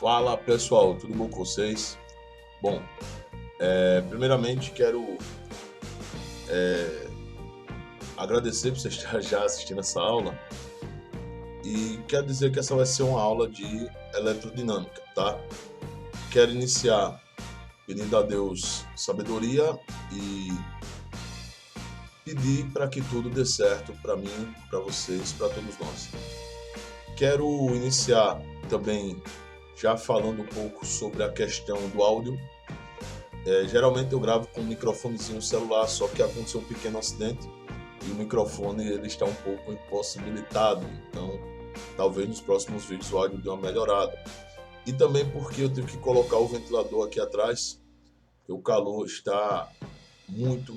Fala pessoal, tudo bom com vocês? Bom, primeiramente quero agradecer por você estar já assistindo essa aula e quero dizer que essa vai ser uma aula de eletrodinâmica, tá? Quero iniciar pedindo a Deus sabedoria e pedir para que tudo dê certo para mim, para vocês, para todos nós. Quero iniciar também já falando um pouco sobre a questão do áudio. Geralmente eu gravo com um microfonezinho celular, só que aconteceu um pequeno acidente e o microfone ele está um pouco impossibilitado, então talvez nos próximos vídeos o áudio dê uma melhorada. E também porque eu tive que colocar o ventilador aqui atrás, porque o calor está muito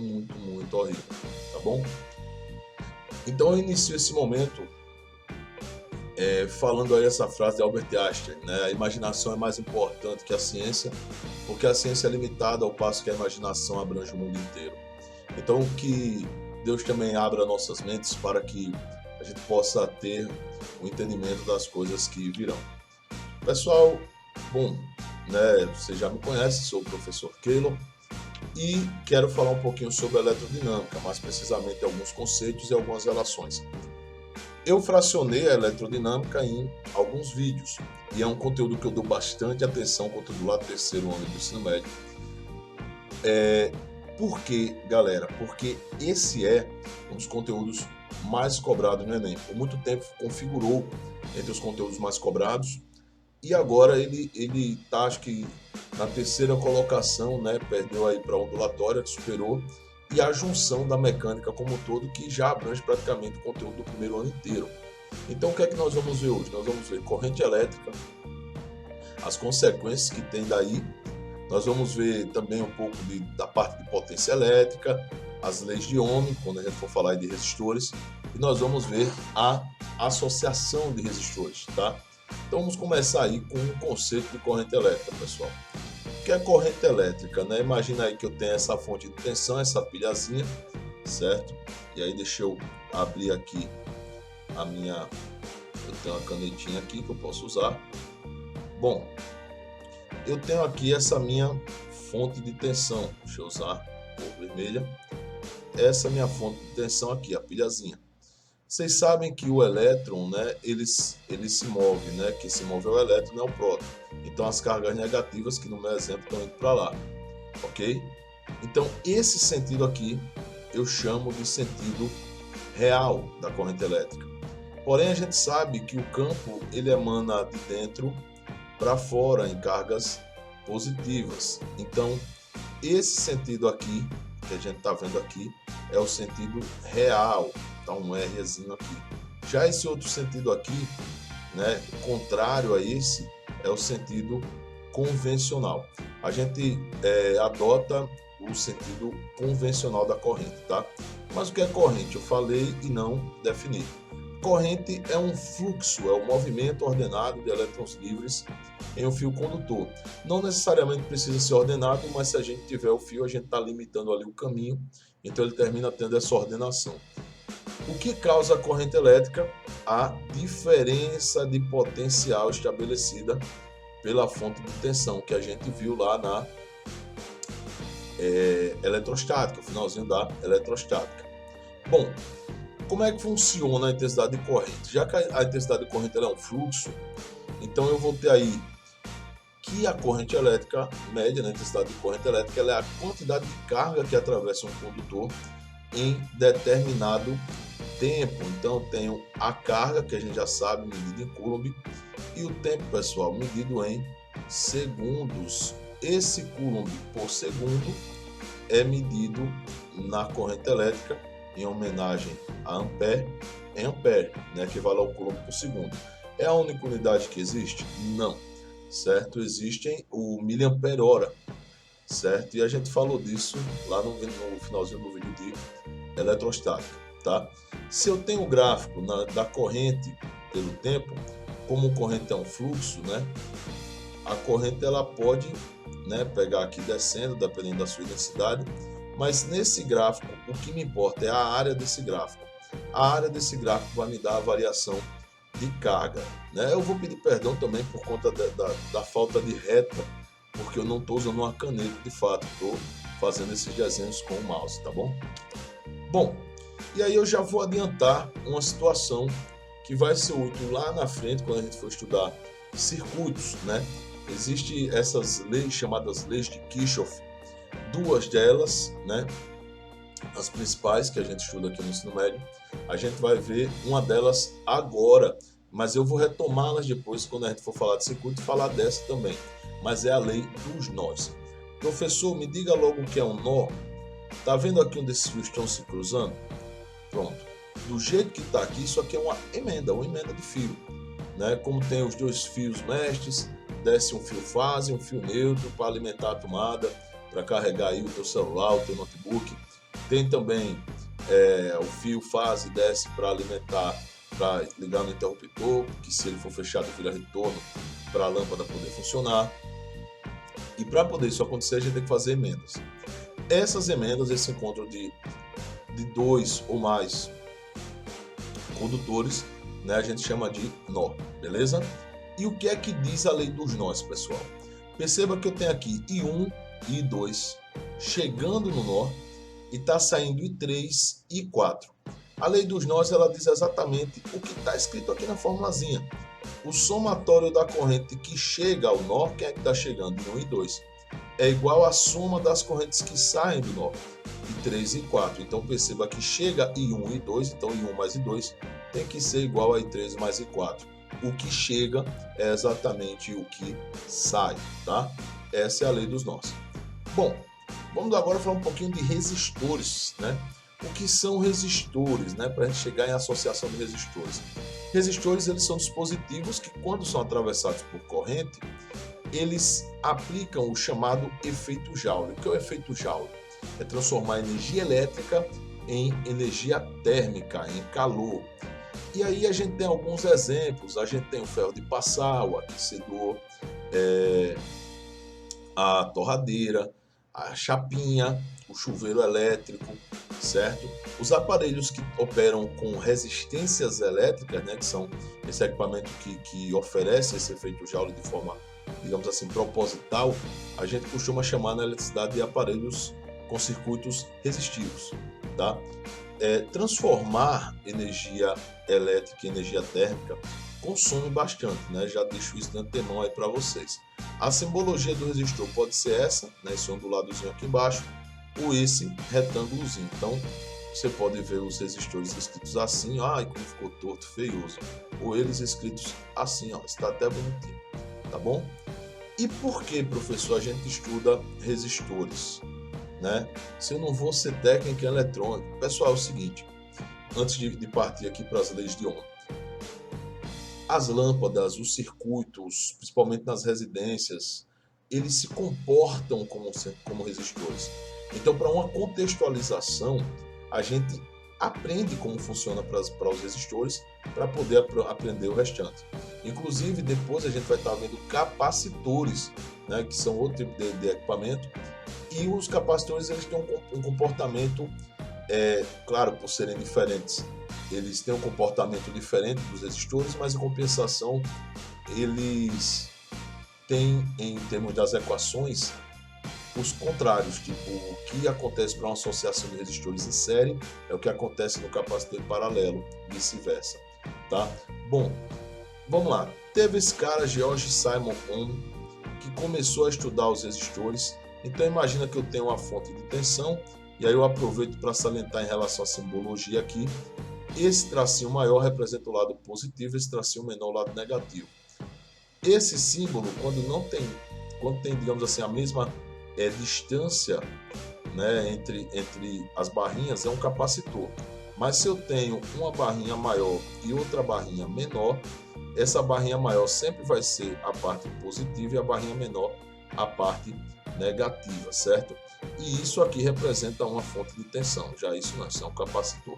horrível, tá bom? Então eu inicio esse momento falando aí essa frase de Albert Einstein, né? A imaginação é mais importante que a ciência, porque a ciência é limitada ao passo que a imaginação abrange o mundo inteiro. Então que Deus também abra nossas mentes para que a gente possa ter o entendimento das coisas que virão. Pessoal, bom, né, você já me conhece, sou o professor Keylor e quero falar um pouquinho sobre eletrodinâmica, mais precisamente alguns conceitos e algumas relações. Eu fracionei a eletrodinâmica em alguns vídeos e é um conteúdo que eu dou bastante atenção, conteúdo lá do terceiro ano do ensino médio. Por quê, galera? Porque esse é um dos conteúdos mais cobrados no Enem. Por muito tempo configurou entre os conteúdos mais cobrados e agora ele está, acho que na terceira colocação, né? Perdeu aí para a ondulatória, que superou, e a junção da mecânica como um todo, que já abrange praticamente o conteúdo do primeiro ano inteiro. Então o que é que nós vamos ver hoje? Nós vamos ver corrente elétrica, as consequências que tem daí, nós vamos ver também um pouco da parte de potência elétrica, as leis de Ohm, quando a gente for falar de resistores, e nós vamos ver a associação de resistores, tá? Então vamos começar aí com o conceito de corrente elétrica, pessoal. O que é corrente elétrica, né? Imagina aí que eu tenho essa fonte de tensão, essa pilhazinha, certo? E aí deixa eu abrir aqui eu tenho uma canetinha aqui que eu posso usar. Bom, eu tenho aqui essa minha fonte de tensão, deixa eu usar a cor vermelha. Essa é a minha fonte de tensão aqui, a pilhazinha. Vocês sabem que o elétron, né, ele se move, né? Quem se move é o elétron, não é o próton. Então as cargas negativas, que no meu exemplo estão indo para lá, ok? Então esse sentido aqui eu chamo de sentido real da corrente elétrica. Porém a gente sabe que o campo ele emana de dentro para fora em cargas positivas. Então esse sentido aqui que a gente está vendo aqui é o sentido real, tá um Rzinho aqui. Já esse outro sentido aqui, né, contrário a esse, é o sentido convencional. A gente adota o sentido convencional da corrente, tá? Mas o que é corrente? Eu falei e não defini. Corrente é um fluxo, é o movimento ordenado de elétrons livres em um fio condutor. Não necessariamente precisa ser ordenado, mas se a gente tiver o fio, a gente está limitando ali o caminho, então ele termina tendo essa ordenação. O que causa a corrente elétrica? A diferença de potencial estabelecida pela fonte de tensão, que a gente viu lá na eletrostática, o finalzinho da eletrostática. Bom, como é que funciona a intensidade de corrente? Já que a intensidade de corrente é um fluxo, então eu vou ter aí que a corrente elétrica média, a intensidade de corrente elétrica, ela é a quantidade de carga que atravessa um condutor em determinado tempo. Então eu tenho a carga, que a gente já sabe, medida em Coulomb, e o tempo, pessoal, medido em segundos. Esse Coulomb por segundo é medido na corrente elétrica em homenagem a ampere, em ampere, né, que vale ao Coulomb por segundo. É a única unidade que existe? Não, certo? Existem o miliampere hora, certo? E a gente falou disso lá no finalzinho do vídeo de eletrostática, tá? Se eu tenho o gráfico da corrente pelo tempo, como corrente é um fluxo, né? A corrente ela pode, né, pegar aqui descendo, dependendo da sua densidade, mas nesse gráfico o que me importa é a área desse gráfico. A área desse gráfico vai me dar a variação de carga, né? Eu vou pedir perdão também por conta da falta de reta, porque eu não estou usando uma caneta de fato, estou fazendo esses desenhos com o mouse, tá bom? Bom, e aí eu já vou adiantar uma situação que vai ser útil lá na frente, quando a gente for estudar circuitos, né? Existem essas leis chamadas leis de Kirchhoff, duas delas, né? As principais que a gente estuda aqui no ensino médio, a gente vai ver uma delas agora, mas eu vou retomá-las depois quando a gente for falar de circuito e falar dessa também. Mas é a lei dos nós. Professor, me diga logo o que é um nó. Tá vendo aqui onde esses fios estão se cruzando? Pronto. Do jeito que está aqui, isso aqui é uma emenda de fio, né? Como tem os dois fios mestres, desce um fio fase, um fio neutro para alimentar a tomada, para carregar aí o teu celular, o teu notebook. Tem também o fio fase, desce para alimentar, para ligar no interruptor, que se ele for fechado vira retorno para a lâmpada poder funcionar. E para poder isso acontecer, a gente tem que fazer emendas. Essas emendas, esse encontro de dois ou mais condutores, né, a gente chama de nó, beleza? E o que é que diz a lei dos nós, pessoal? Perceba que eu tenho aqui I1 e I2 chegando no nó e está saindo I3 e I4. A lei dos nós, ela diz exatamente o que está escrito aqui na formulazinha. O somatório da corrente que chega ao nó, quem é que está chegando? I1 e I2. É igual à soma das correntes que saem do nó, I3 e I4. Então perceba que chega I1 e I2, então I1 mais I2 tem que ser igual a I3 mais I4. O que chega é exatamente o que sai, tá? Essa é a lei dos nós. Bom, vamos agora falar um pouquinho de resistores, né? O que são resistores, né? Para a gente chegar em associação de resistores. Resistores, eles são dispositivos que, quando são atravessados por corrente, eles aplicam o chamado efeito Joule. O que é o efeito Joule? É transformar energia elétrica em energia térmica, em calor. E aí a gente tem alguns exemplos. A gente tem o ferro de passar, o aquecedor, a torradeira, a chapinha, o chuveiro elétrico, certo? Os aparelhos que operam com resistências elétricas, né, que são esse equipamento que oferece esse efeito Joule de forma, digamos assim, proposital, a gente costuma chamar na eletricidade de aparelhos com circuitos resistivos, tá? Transformar energia elétrica em energia térmica consome bastante, né? Já deixo isso de antemão aí para vocês. A simbologia do resistor pode ser essa, né? Esse onduladozinho aqui embaixo, ou esse retângulozinho. Então, você pode ver os resistores escritos assim, ai, como ficou torto, feioso. Ou eles escritos assim, ó, está até bonitinho, tá bom? E por que, professor, a gente estuda resistores, né? Se eu não vou ser técnico em eletrônica. Pessoal, é o seguinte, antes de partir aqui para as leis de Ohm, as lâmpadas, os circuitos, principalmente nas residências, eles se comportam como resistores. Então, para uma contextualização, a gente aprende como funciona para os resistores para poder aprender o restante. Inclusive, depois a gente vai estar vendo capacitores, né, que são outro tipo de equipamento. E os capacitores, eles têm um comportamento, claro, por serem diferentes, eles têm um comportamento diferente dos resistores, mas em compensação, eles têm, em termos das equações, os contrários, tipo, o que acontece para uma associação de resistores em série é o que acontece no capacitor paralelo, vice-versa, tá? Bom, vamos lá. Teve esse cara, George Simon Ohm, que começou a estudar os resistores. Então imagina que eu tenho uma fonte de tensão, e aí eu aproveito para salientar em relação à simbologia aqui. Esse tracinho maior representa o lado positivo, esse tracinho menor o lado negativo. Esse símbolo, quando tem, digamos assim, a mesma distância, né, entre as barrinhas, é um capacitor. Mas se eu tenho uma barrinha maior e outra barrinha menor, essa barrinha maior sempre vai ser a parte positiva e a barrinha menor a parte negativa, certo? E isso aqui representa uma fonte de tensão, já isso não, isso é um capacitor.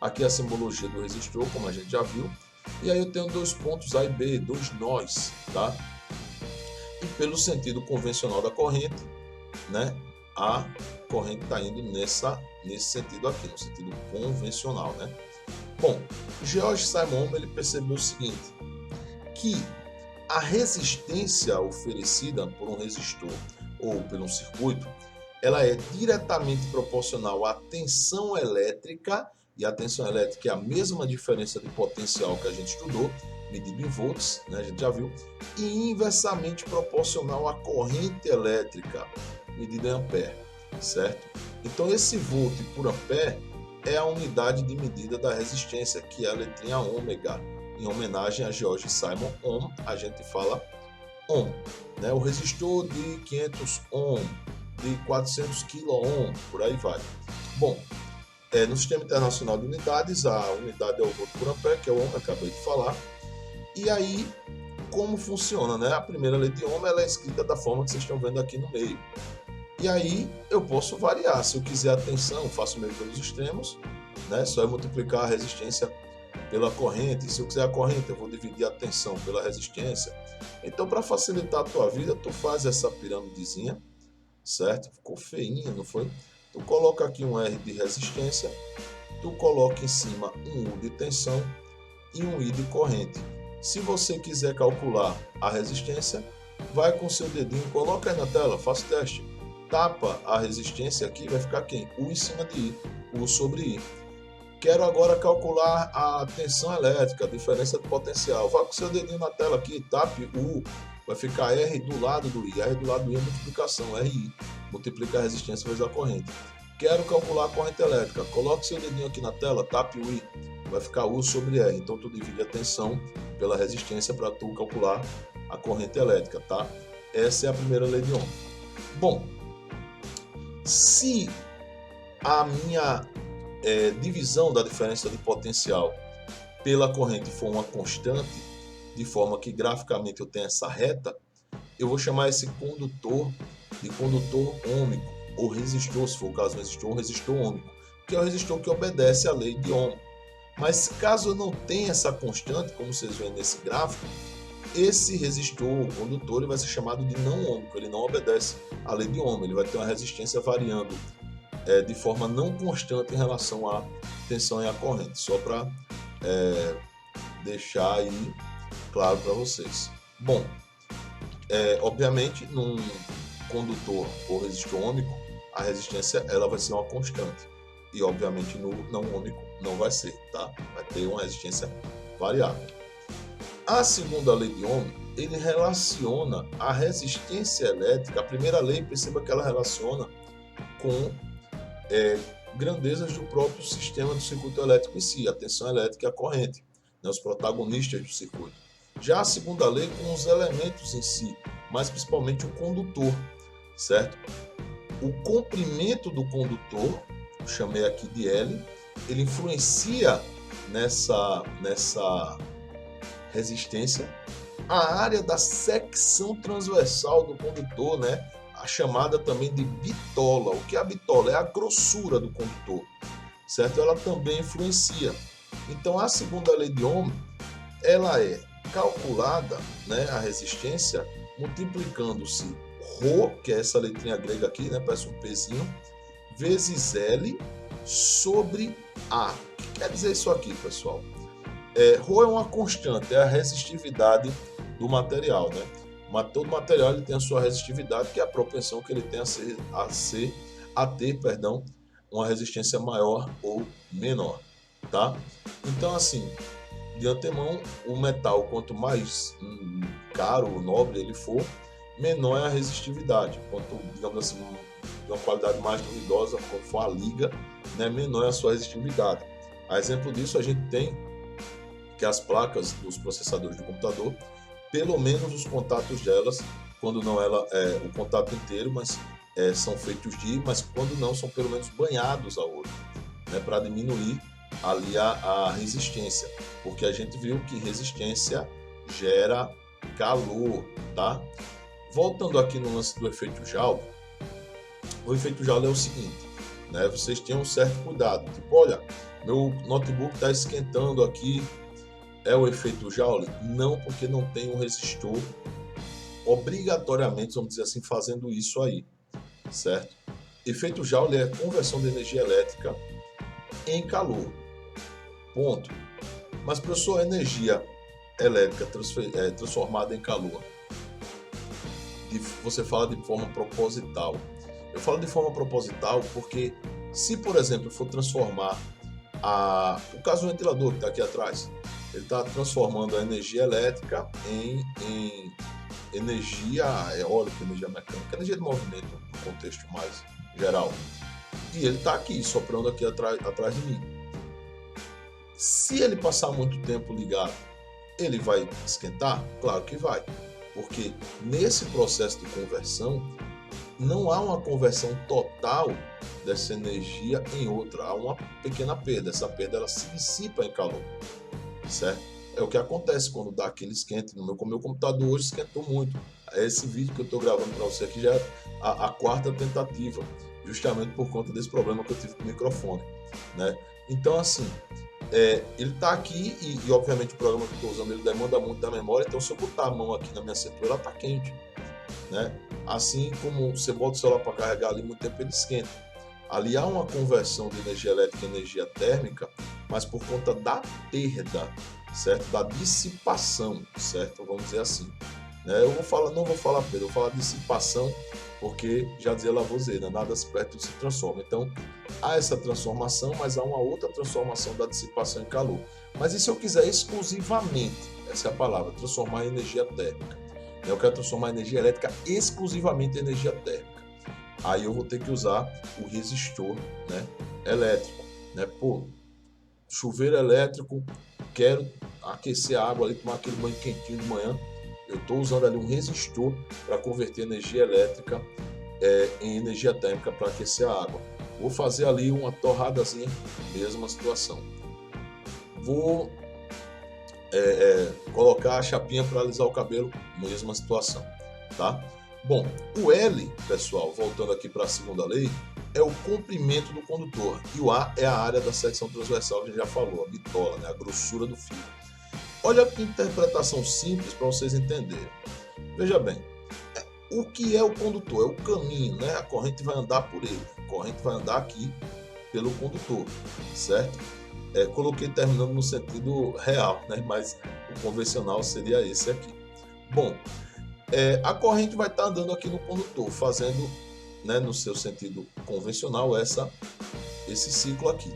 Aqui é a simbologia do resistor, como a gente já viu. E aí eu tenho dois pontos A e B, dois nós, tá? E pelo sentido convencional da corrente, né? A corrente está indo nesse sentido aqui, no sentido convencional, né? Bom, George Simon ele percebeu o seguinte, que a resistência oferecida por um resistor ou por um circuito, ela é diretamente proporcional à tensão elétrica, e a tensão elétrica é a mesma diferença de potencial que a gente estudou, medido em volts, né, a gente já viu, e inversamente proporcional à corrente elétrica, medida em ampere, certo? Então esse volt por ampere é a unidade de medida da resistência, que é a letrinha ômega. Em homenagem a George Simon Ohm, a gente fala Ohm, né? O resistor de 500 Ohm, de 400 kΩ, por aí vai. Bom, no Sistema Internacional de Unidades, a unidade é o volt por ampere, que é o Ohm, acabei de falar. E aí, como funciona, né? A primeira lei de Ohm ela é escrita da forma que vocês estão vendo aqui no meio. E aí, eu posso variar. Se eu quiser a tensão, faço meio pelos extremos, né? Só é multiplicar a resistência pela corrente. Se eu quiser a corrente, eu vou dividir a tensão pela resistência. Então, para facilitar a tua vida, tu faz essa pirâmidezinha, certo? Ficou feinha, não foi? Tu coloca aqui um R de resistência, tu coloca em cima um U de tensão e um I de corrente. Se você quiser calcular a resistência, vai com seu dedinho, coloca aí na tela, faz o teste. Tapa a resistência aqui, vai ficar quem? U em cima de I, U sobre I. Quero agora calcular a tensão elétrica, a diferença de potencial. Vai com seu dedinho na tela aqui, tape U, vai ficar R do lado do I. R do lado do I é multiplicação, RI. Multiplica a resistência vezes a corrente. Quero calcular a corrente elétrica. Coloque seu dedinho aqui na tela, tape o I. Vai ficar U sobre R. Então, tu divide a tensão pela resistência para tu calcular a corrente elétrica, tá? Essa é a primeira lei de Ohm. Bom, se a minha divisão da diferença de potencial pela corrente for uma constante, de forma que graficamente eu tenho essa reta, eu vou chamar esse condutor de condutor ôhmico, ou resistor, se for o caso do resistor ôhmico, que é o resistor que obedece à lei de Ohm. Mas caso eu não tenha essa constante, como vocês veem nesse gráfico, esse resistor, o condutor, ele vai ser chamado de não ôhmico, ele não obedece à lei de Ohm, ele vai ter uma resistência variando de forma não constante em relação à tensão e à corrente, só para deixar aí claro para vocês. Bom, obviamente num condutor ou resistor ôhmico, a resistência ela vai ser uma constante e obviamente no não ôhmico não vai ser, tá? Vai ter uma resistência variável. A segunda lei de Ohm, ele relaciona a resistência elétrica, a primeira lei, perceba que ela relaciona com grandezas do próprio sistema do circuito elétrico em si, a tensão elétrica e a corrente, né, os protagonistas do circuito. Já a segunda lei com os elementos em si, mas principalmente o condutor, certo? O comprimento do condutor, chamei aqui de L, ele influencia nessa resistência. A área da secção transversal do condutor, né? A chamada também de bitola. O que é a bitola? É a grossura do condutor, certo? Ela também influencia. Então, a segunda lei de Ohm, ela é calculada, né, a resistência, multiplicando-se Rho, que é essa letrinha grega aqui, né, parece um pezinho, vezes L sobre A. O que quer dizer isso aqui, pessoal? Rho é uma constante, é a resistividade do material, né? Todo material ele tem a sua resistividade, que é a propensão que ele tem a ter, uma resistência maior ou menor, tá? Então, assim, de antemão, o metal, quanto mais caro ou nobre ele for, menor é a resistividade. Quanto, digamos assim, de uma qualidade mais duvidosa, quanto for a liga, né, menor é a sua resistividade. A exemplo disso, a gente tem que as placas dos processadores do computador, pelo menos os contatos delas, quando não o contato inteiro, mas são feitos de, mas quando não, são pelo menos banhados a ouro, né, para diminuir ali a resistência, porque a gente viu que resistência gera calor, tá? Voltando aqui no lance do efeito Joule, o efeito Joule é o seguinte, né? Vocês tenham um certo cuidado, tipo, olha, meu notebook está esquentando aqui, é o efeito Joule? Não, porque não tem um resistor obrigatoriamente, vamos dizer assim, fazendo isso aí, certo? Efeito Joule é a conversão de energia elétrica em calor. Ponto. Mas, professor, a energia elétrica transformada em calor, você fala de forma proposital. Eu falo de forma proposital porque se, por exemplo, for transformar o caso do ventilador que está aqui atrás, ele está transformando a energia elétrica em energia eólica, energia mecânica, energia de movimento, no contexto mais geral. E ele está aqui, soprando aqui atrás de mim. Se ele passar muito tempo ligado, ele vai esquentar? Claro que vai, porque nesse processo de conversão, não há uma conversão total dessa energia em outra, há uma pequena perda. Essa perda ela se dissipa em calor, certo? É o que acontece quando dá aquele esquente. No meu computador hoje esquentou muito. Esse vídeo que eu estou gravando para você aqui já é a quarta tentativa, justamente por conta desse problema que eu tive com o microfone, né? Então, assim, ele está aqui e obviamente o programa que eu estou usando ele demanda muito da memória. Então, se eu botar a mão aqui na minha cintura, ela está quente, né? Assim como você bota o celular para carregar ali muito tempo, ele esquenta. Ali há uma conversão de energia elétrica em energia térmica, mas por conta da perda, certo? Da dissipação, certo? Vamos dizer assim, né? Não vou falar perda, eu vou falar dissipação, porque já dizia Lavoisier, nada se perde, tudo se transforma. Então, há essa transformação, mas há uma outra transformação da dissipação em calor. Mas e se eu quiser exclusivamente, essa é a palavra, transformar em energia térmica? Eu quero transformar a energia elétrica exclusivamente em energia térmica. Aí eu vou ter que usar o resistor, né, elétrico, né? Pô, chuveiro elétrico, quero aquecer a água ali, tomar aquele banho quentinho de manhã. Eu estou usando ali um resistor para converter energia elétrica em energia térmica para aquecer a água. Vou fazer ali uma torradazinha, mesma situação. Vou colocar a chapinha para alisar o cabelo, mesma situação, tá? Bom, o L, pessoal, voltando aqui para a segunda lei, é o comprimento do condutor, e o A é a área da secção transversal que a gente já falou, a bitola, né? A grossura do fio. Olha que interpretação simples para vocês entenderem. Veja bem, o que é o condutor? É o caminho, né? A corrente vai andar por ele, a corrente vai andar aqui pelo condutor, certo? Coloquei terminando no sentido real, né? Mas o convencional seria esse aqui. Bom, a corrente vai estar andando aqui no condutor, fazendo, né, no seu sentido convencional, esse ciclo aqui.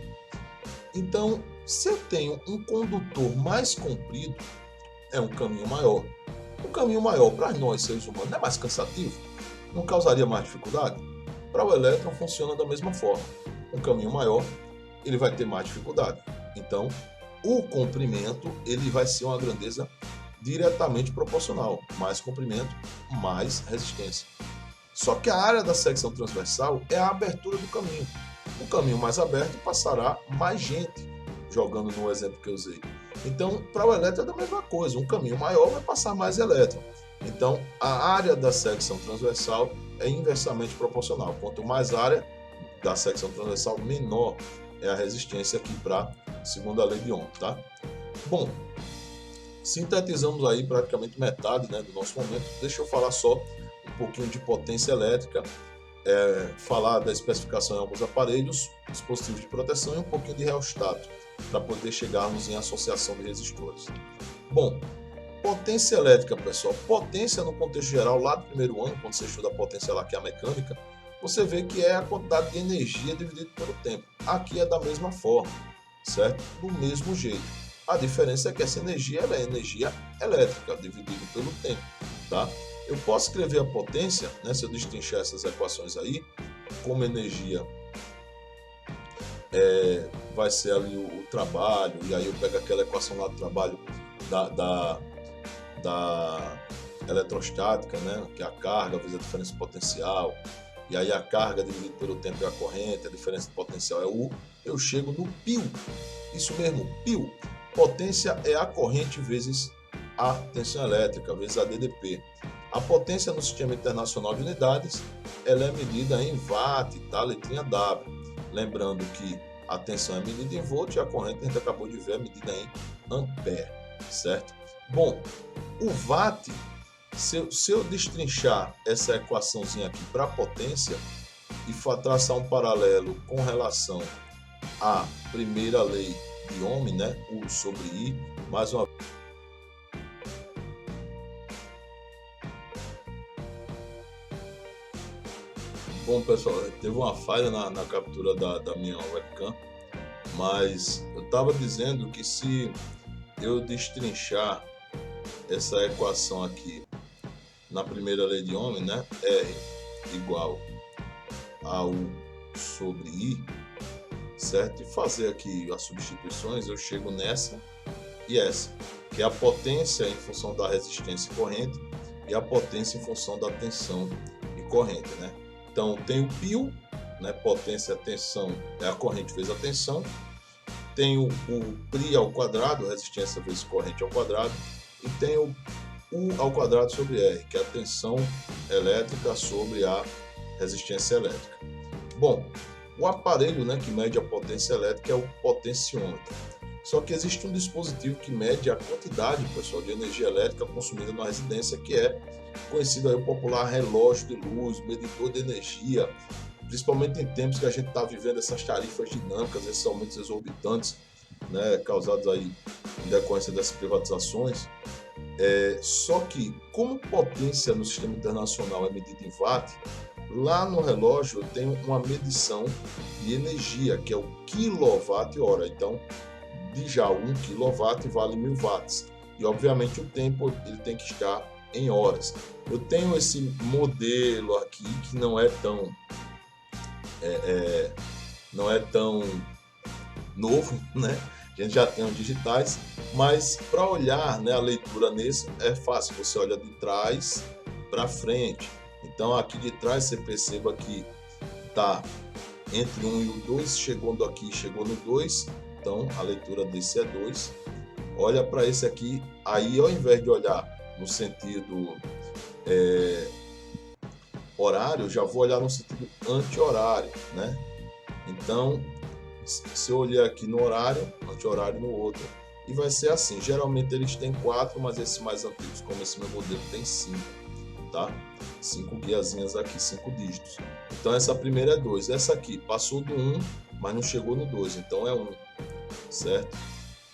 Então, se eu tenho um condutor mais comprido, é um caminho maior. O caminho maior para nós, seres humanos, não é mais cansativo? Não causaria mais dificuldade? Para o elétron funciona da mesma forma. Um caminho maior, ele vai ter mais dificuldade. Então, o comprimento ele vai ser uma grandeza diretamente proporcional. Mais comprimento, mais resistência. Só que a área da secção transversal é a abertura do caminho. O caminho mais aberto passará mais gente, jogando no exemplo que eu usei. Então, para o elétron é da mesma coisa. Um caminho maior vai passar mais elétron. Então, a área da secção transversal é inversamente proporcional. Quanto mais área da secção transversal, menor é a resistência aqui para a segunda lei de Ohm, tá? Bom, sintetizamos aí praticamente metade, né, do nosso momento. Deixa eu falar só um pouquinho de potência elétrica, falar da especificação em alguns aparelhos, dispositivos de proteção e um pouquinho de reostato, para poder chegarmos em associação de resistores. Bom, potência elétrica, pessoal. Potência no contexto geral, lá do primeiro ano, quando você estuda a potência lá, que é a mecânica, você vê que é a quantidade de energia dividido pelo tempo. Aqui é da mesma forma, certo? Do mesmo jeito. A diferença é que essa energia é energia elétrica, dividido pelo tempo, tá? Eu posso escrever a potência, né, se eu destrinchar essas equações aí, como energia vai ser ali o trabalho, e aí eu pego aquela equação lá do trabalho da eletrostática, né, que é a carga vezes a diferença potencial, e aí a carga dividida pelo tempo é a corrente, a diferença de potencial é U, eu chego no π. Isso mesmo, π. Potência é a corrente vezes a tensão elétrica, vezes a DDP. A potência no Sistema Internacional de Unidades, ela é medida em watt, tá? Letrinha W. Lembrando que a tensão é medida em volt e a corrente, a gente acabou de ver, é medida em ampere, certo? Bom, o watt, se eu destrinchar essa equaçãozinha aqui para a potência e traçar um paralelo com relação à primeira lei de ohm, né? U sobre I, mais uma. Bom, pessoal, teve uma falha na captura da minha webcam, mas eu estava dizendo que se eu destrinchar essa equação aqui na primeira lei de Ohm, né? R igual a U sobre I, certo? E fazer aqui as substituições, eu chego nessa e essa, que é a potência em função da resistência e corrente e a potência em função da tensão e corrente, né? Então tem o π, né? Potência, tensão, é a corrente vezes a tensão. Tem o π ao quadrado, resistência vezes corrente ao quadrado, e tem o U ao quadrado sobre R, que é a tensão elétrica sobre a resistência elétrica. Bom, o aparelho, né, que mede a potência elétrica é o potenciômetro. Só que existe um dispositivo que mede a quantidade, pessoal, de energia elétrica consumida na residência, que é conhecido aí o popular relógio de luz, medidor de energia, principalmente em tempos que a gente está vivendo essas tarifas dinâmicas, esses aumentos exorbitantes, né, causados aí em decorrência dessas privatizações. Só que, como potência no sistema internacional é medida em watt, lá no relógio eu tenho uma medição de energia, que é o quilowatt-hora. Então, de já 1 kW vale 1000 watts. E, obviamente, o tempo ele tem que estar em horas. Eu tenho esse modelo aqui que não é tão novo, né? A gente já tem os digitais, mas para olhar, né, a leitura nesse é fácil. Você olha de trás para frente. Então aqui de trás você perceba que tá entre 1 e o 2, chegando aqui, chegou no 2, então a leitura desse é 2. Olha para esse aqui, aí ao invés de olhar no sentido horário, eu já vou olhar no sentido anti-horário, né? Então, se eu olhar aqui no horário, anti-horário no outro, e vai ser assim. Geralmente eles têm 4, mas esses mais antigos, como esse meu modelo, tem 5, tá? 5 guiazinhas aqui, 5 dígitos. Então essa primeira é 2. Essa aqui passou do 1, mas não chegou no 2, então é 1, certo?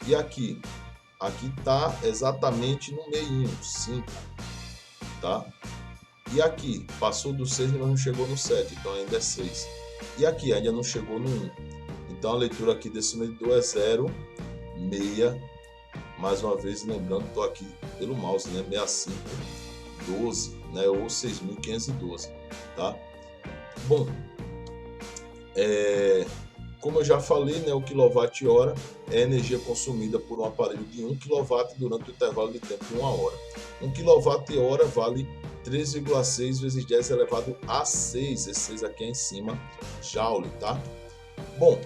E aqui tá exatamente no meio, 5, tá? E aqui passou do 6, mas não chegou no 7, então ainda é 6. E aqui ainda não chegou no 1. Então a leitura aqui desse medidor é 0, 6, mais uma vez lembrando, estou aqui pelo mouse, né? 65, 12, né? Ou 6.512, tá? Bom, como eu já falei, né? O quilowatt-hora é a energia consumida por um aparelho de 1 kW durante o intervalo de tempo de 1 hora. 1 kWh vale 3,6 vezes 10 elevado a 6, esse 6 aqui é em cima, joule, tá? Bom,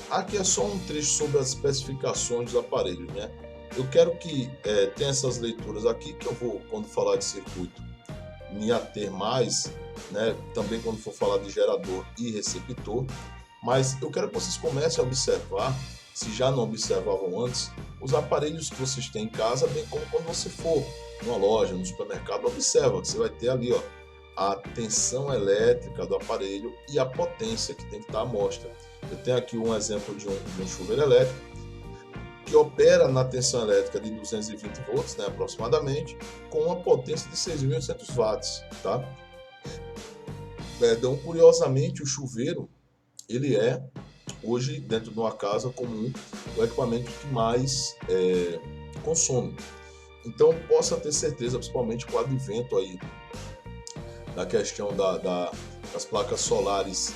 aqui é só um trecho sobre as especificações dos aparelhos, né? Eu quero que tenha essas leituras aqui, que eu vou, quando falar de circuito, me ater mais, né? Também quando for falar de gerador e receptor, mas eu quero que vocês comecem a observar, se já não observavam antes, os aparelhos que vocês têm em casa, bem como quando você for numa loja, no supermercado, observa que você vai ter ali, ó, a tensão elétrica do aparelho e a potência que tem que estar à mostra. Eu tenho aqui um exemplo de um chuveiro elétrico que opera na tensão elétrica de 220 volts, né, aproximadamente, com uma potência de 6.800 watts, tá? Perdão, curiosamente, o chuveiro, ele é, hoje, dentro de uma casa comum, o equipamento que mais consome. Então, possa ter certeza, principalmente com o advento aí da questão das placas solares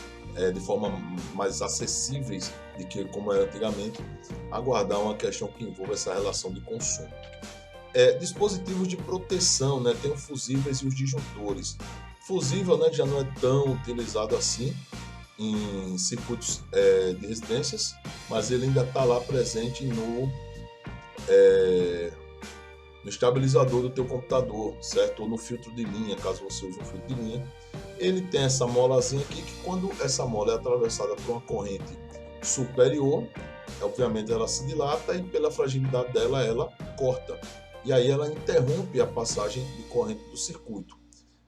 de forma mais acessíveis do que como era antigamente, aguardar uma questão que envolva essa relação de consumo. Dispositivos de proteção, né? Tem os fusíveis e os disjuntores. Fusível, né, já não é tão utilizado assim em circuitos de residências, mas ele ainda está lá presente no estabilizador do teu computador, certo? Ou no filtro de linha, caso você use um filtro de linha. Ele tem essa molazinha aqui, que quando essa mola é atravessada por uma corrente superior, obviamente ela se dilata e pela fragilidade dela, ela corta. E aí ela interrompe a passagem de corrente do circuito.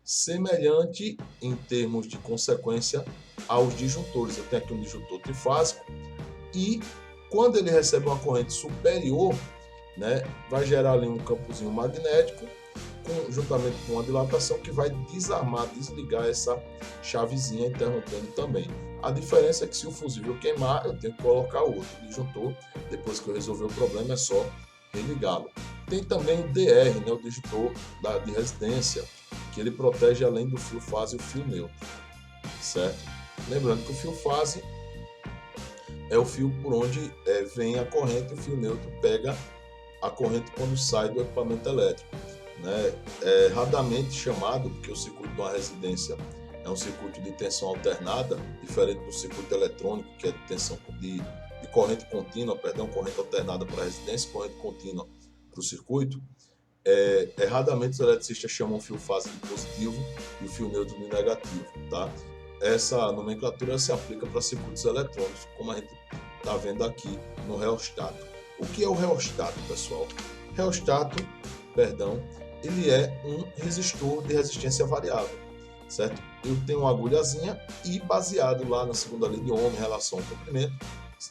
Semelhante em termos de consequência aos disjuntores. Eu tenho aqui um disjuntor trifásico e Quando ele recebe uma corrente superior, né, vai gerar ali um campozinho magnético, juntamente com uma dilatação que vai desarmar, desligar essa chavezinha, interrompendo também. A diferença é que se o fusível queimar, eu tenho que colocar outro disjuntor. Depois que eu resolver o problema, é só religá-lo. Tem também o DR, né, o disjuntor de resistência, que ele protege além do fio fase o fio neutro, certo? Lembrando que o fio fase é o fio por onde vem a corrente, e o fio neutro pega a corrente quando sai do equipamento elétrico, né? É erradamente chamado, porque o circuito de uma residência é um circuito de tensão alternada, diferente do circuito eletrônico, que é de tensão de corrente contínua, corrente alternada para a residência, corrente contínua para o circuito. Erradamente os eletricistas chamam o fio fase de positivo e o fio neutro de negativo, tá? Essa nomenclatura se aplica para circuitos eletrônicos, como a gente está vendo aqui no reostato. O que é o reostato, pessoal? Reostato, ele é um resistor de resistência variável, certo? Eu tenho uma agulhazinha e, baseado lá na segunda lei de Ohm, relação ao comprimento,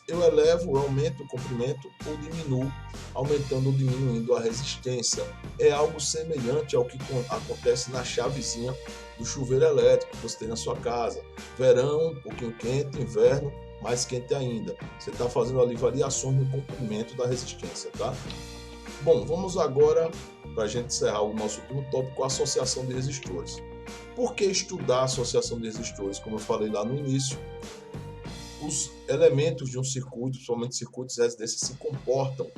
eu elevo, eu aumento o comprimento ou diminuo, aumentando ou diminuindo a resistência. É algo semelhante ao que acontece na chavezinha do chuveiro elétrico que você tem na sua casa. Verão, um pouquinho quente, inverno, mais quente ainda. Você está fazendo ali variações no comprimento da resistência, tá? Bom, vamos agora, para a gente encerrar o nosso último tópico, a associação de resistores. Por que estudar a associação de resistores? Como eu falei lá no início, os elementos de um circuito, principalmente circuitos de resistência, se comportam,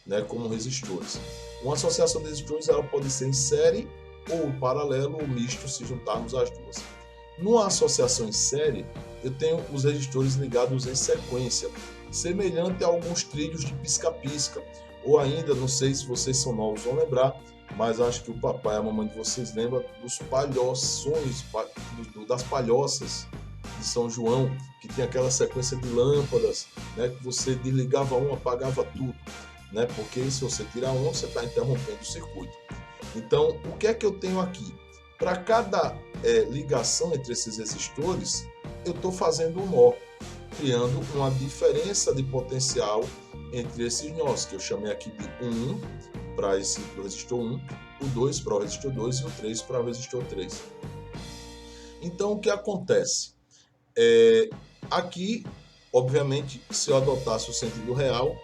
né, como resistores. Uma associação de resistores ela pode ser em série ou paralelo ou misto, se juntarmos as duas. Numa associação em série, eu tenho os resistores ligados em sequência, semelhante a alguns trilhos de pisca-pisca, ou ainda, não sei se vocês são novos, vão lembrar, mas acho que o papai e a mamãe de vocês lembram dos palhoções, das palhoças de São João, que tem aquela sequência de lâmpadas, né, que você desligava um, apagava tudo, né, porque se você tirar um, você está interrompendo o circuito. Então, o que é que eu tenho aqui? Para cada ligação entre esses resistores, eu estou fazendo um nó, criando uma diferença de potencial entre esses nós, que eu chamei aqui de 1 para o resistor 1, o 2 para o resistor 2 e o 3 para o resistor 3. Então, o que acontece? Aqui, obviamente, se eu adotasse o sentido real,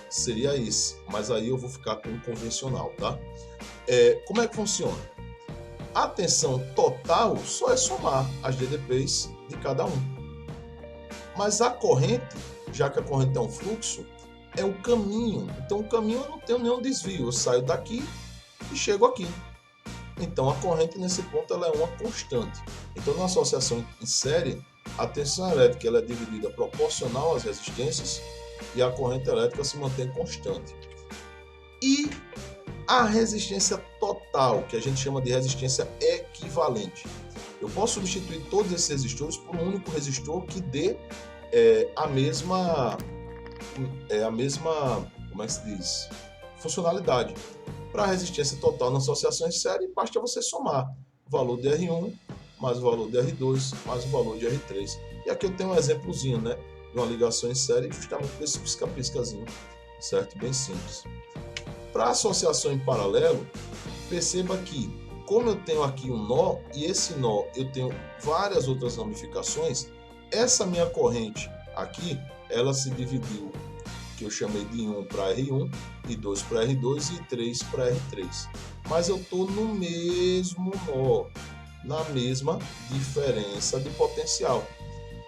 seria esse, mas aí eu vou ficar com o convencional, tá? Como é que funciona? A tensão total só é somar as DDPs de cada um. Mas a corrente, já que a corrente é um fluxo, é o caminho. Então, o caminho eu não tenho nenhum desvio. Eu saio daqui e chego aqui. Então, a corrente, nesse ponto, ela é uma constante. Então, na associação em série, a tensão elétrica ela é dividida proporcional às resistências e a corrente elétrica se mantém constante. E a resistência total, que a gente chama de resistência equivalente. Eu posso substituir todos esses resistores por um único resistor que dê a mesma, como é que se diz? Funcionalidade. Para a resistência total na associação em série, basta você somar o valor de R1 mais o valor de R2 mais o valor de R3. E aqui eu tenho um exemplozinho, né, de uma ligação em série justamente com esse pisca-piscazinho, certo? Bem simples. Para a associação em paralelo, perceba que, como eu tenho aqui um nó, e esse nó eu tenho várias outras ramificações, essa minha corrente aqui, ela se dividiu, que eu chamei de 1 para R1, e 2 para R2 e 3 para R3. Mas eu estou no mesmo nó, na mesma diferença de potencial.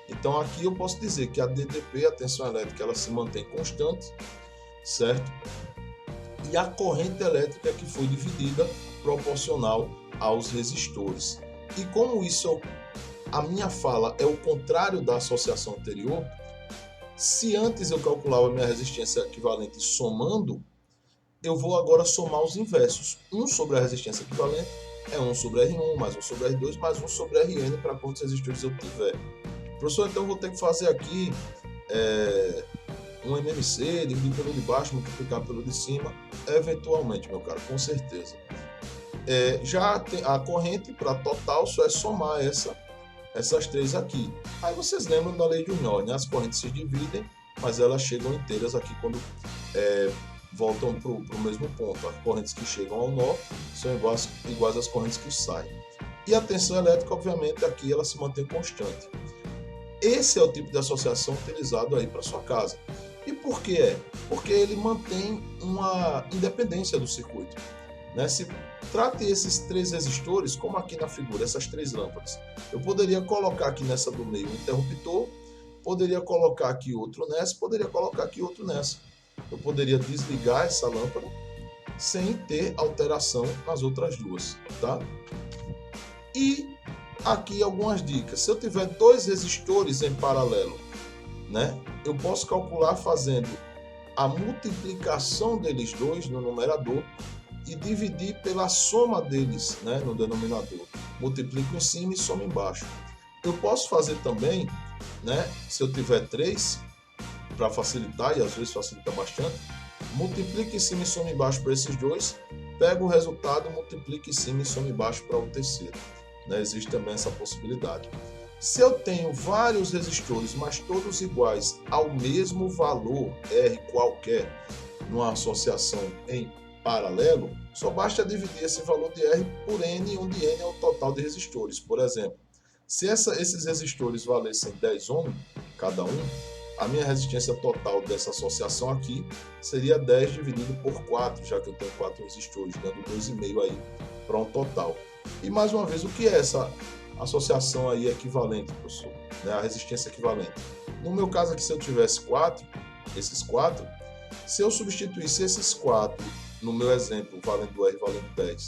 Então aqui eu posso dizer que a DDP, a tensão elétrica, ela se mantém constante, certo? E a corrente elétrica que foi dividida proporcional aos resistores. E como isso, a minha fala é o contrário da associação anterior, se antes eu calculava a minha resistência equivalente somando, eu vou agora somar os inversos. 1 sobre a resistência equivalente é 1 sobre R1, mais 1 sobre R2, mais 1 sobre Rn para quantos resistores eu tiver. Professor, então eu vou ter que fazer aqui um MMC, dividir pelo de baixo, multiplicar pelo de cima, eventualmente, meu caro, com certeza. Já a corrente para total só é somar essas três aqui. Aí vocês lembram da lei de Union, né? As correntes se dividem mas elas chegam inteiras aqui quando voltam para o mesmo ponto. As correntes que chegam ao nó são iguais às correntes que saem. E a tensão elétrica, obviamente, aqui ela se mantém constante. Esse é o tipo de associação utilizado aí para sua casa. E por que é? Porque ele mantém uma independência do circuito. Né? Se trate esses 3 resistores, como aqui na figura, essas 3 lâmpadas. Eu poderia colocar aqui nessa do meio um interruptor, poderia colocar aqui outro nessa, poderia colocar aqui outro nessa. Eu poderia desligar essa lâmpada sem ter alteração nas outras duas, tá? E aqui algumas dicas. Se eu tiver 2 resistores em paralelo, né, eu posso calcular fazendo a multiplicação deles dois no numerador e dividir pela soma deles, né, no denominador. Multiplico em cima e somo embaixo. Eu posso fazer também, né, se eu tiver 3, para facilitar, e às vezes facilita bastante, multiplica em cima e soma embaixo para esses dois, pega o resultado, multiplica em cima e soma embaixo para o terceiro. Né, existe também essa possibilidade. Se eu tenho vários resistores, mas todos iguais ao mesmo valor, R qualquer, numa associação em paralelo, só basta dividir esse valor de R por N, onde N é o total de resistores. Por exemplo, se esses resistores valessem 10 ohm cada um, a minha resistência total dessa associação aqui seria 10 dividido por 4, já que eu tenho 4 resistores, dando 2,5 aí para um total. E mais uma vez, o que é essa associação aí equivalente, professor? Né? A resistência equivalente. No meu caso aqui, se eu tivesse esses 4, se eu substituísse esses 4, no meu exemplo, valendo R, valendo 10,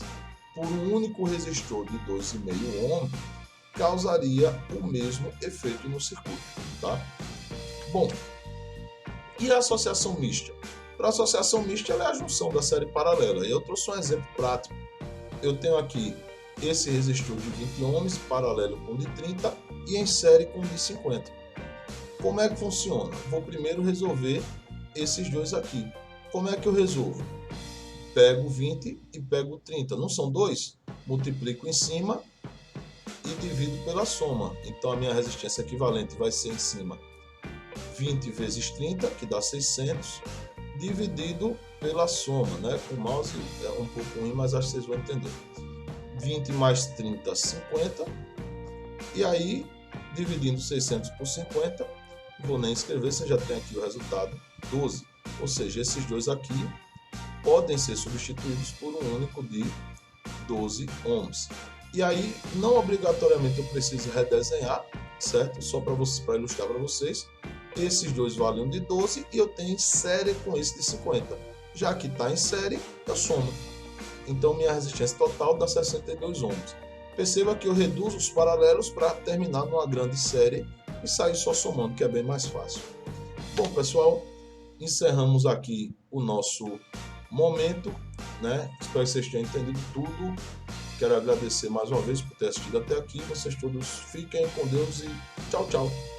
por um único resistor de 2,5 ohm, causaria o mesmo efeito no circuito, tá? Bom, e a associação mista? Para a associação mista, ela é a junção da série paralela. E eu trouxe um exemplo prático. Eu tenho aqui esse resistor de 20 ohms, paralelo com o de 30 e em série com o de 50. Como é que funciona? Vou primeiro resolver esses dois aqui. Como é que eu resolvo? Pego 20 e pego 30. Não são dois? Multiplico em cima e divido pela soma. Então a minha resistência equivalente vai ser em cima 20 vezes 30, que dá 600, dividido pela soma, né? Com o mouse é um pouco ruim, mas acho que vocês vão entender. 20 mais 30, 50. E aí, dividindo 600 por 50, não vou nem escrever, você já tem aqui o resultado, 12. Ou seja, esses dois aqui podem ser substituídos por um único de 12 ohms. E aí, não obrigatoriamente eu preciso redesenhar, certo? Só para ilustrar para vocês. Esses dois valem um de 12 e eu tenho em série com esse de 50. Já que está em série, eu somo. Então, minha resistência total dá 62 ohms. Perceba que eu reduzo os paralelos para terminar numa grande série e sair só somando, que é bem mais fácil. Bom, pessoal, encerramos aqui o nosso momento, né? Espero que vocês tenham entendido tudo. Quero agradecer mais uma vez por ter assistido até aqui. Vocês todos fiquem com Deus e tchau, tchau.